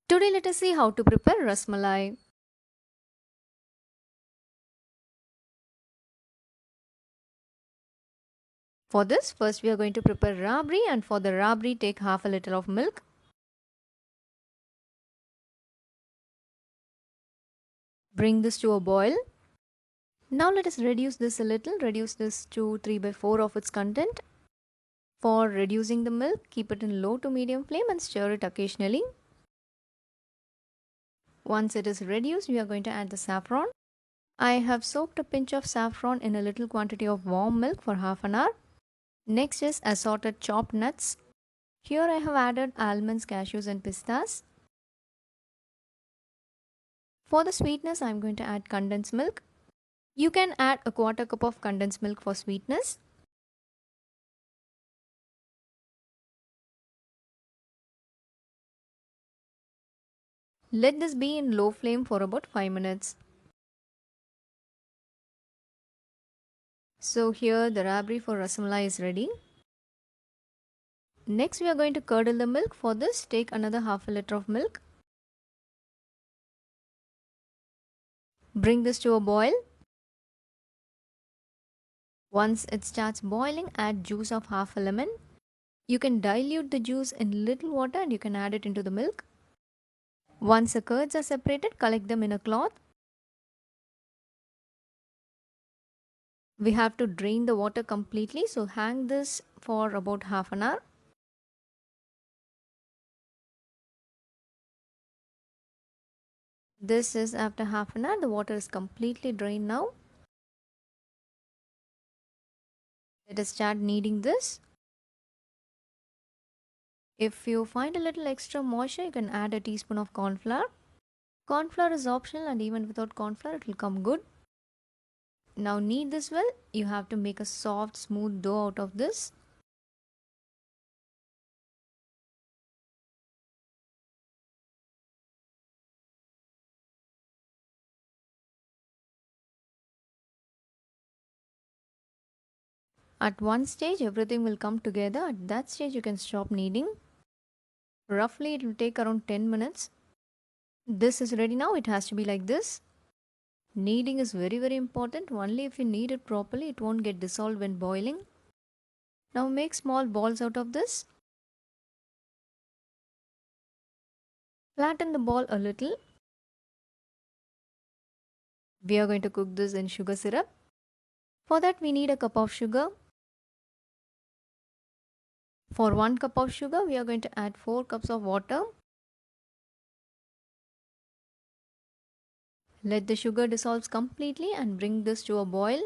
Today let us see how to prepare Rasmalai. For this, first we are going to prepare rabri, and for the rabri take half a liter of milk. Bring this to a boil. Now let us reduce this a little, reduce this to 3 by 4 of its content. For reducing the milk, keep it in low to medium flame and stir it occasionally. Once it is reduced, we are going to add the saffron. I have soaked a pinch of saffron in a little quantity of warm milk for half an hour. Next is assorted chopped nuts. Here I have added almonds, cashews and pistas. For the sweetness, I am going to add condensed milk. You can add a quarter cup of condensed milk for sweetness. Let this be in low flame for about 5 minutes. So here the rabri for Rasmalai is ready. Next we are going to curdle the milk. For this, take another half a liter of milk. Bring this to a boil. Once it starts boiling, add juice of half a lemon. You can dilute the juice in little water and you can add it into the milk. Once the curds are separated, collect them in a cloth. We have to drain the water completely, so hang this for about half an hour. This is after half an hour. The water is completely drained now. Let us start kneading this. If you find a little extra moisture, you can add a teaspoon of cornflour. Cornflour is optional and even without cornflour it will come good. Now knead this well. You have to make a soft smooth dough out of this. At one stage everything will come together. At that stage you can stop kneading. Roughly it will take around 10 minutes. This is ready now. It has to be like this. Kneading is very important. Only if you knead it properly it won't get dissolved when boiling. Now make small balls out of this. Flatten the ball a little. We are going to cook this in sugar syrup. For that we need a cup of sugar. For 1 cup of sugar we are going to add 4 cups of water. Let the sugar dissolve completely and bring this to a boil.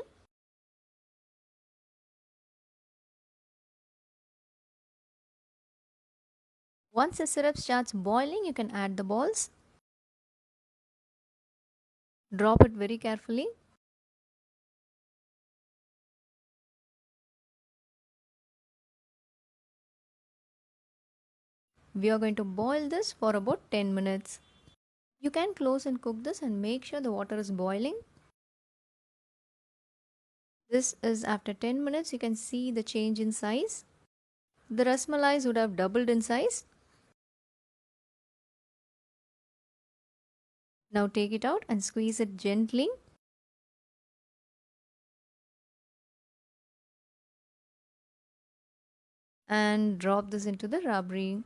Once the syrup starts boiling, you can add the balls. Drop it very carefully. We are going to boil this for about 10 minutes. You can close and cook this and make sure the water is boiling. This is after 10 minutes. You can see the change in size. The rasmalais would have doubled in size. Now take it out and squeeze it gently. And drop this into the rabri.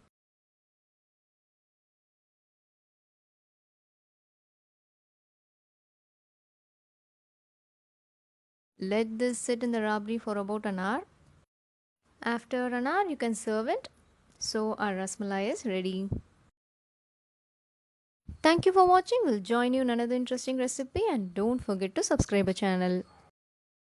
Let this sit in the rabri for about an hour. After an hour you can serve it. So our rasmalai is ready. Thank you for watching. We'll join you in another interesting recipe and don't forget to subscribe our channel.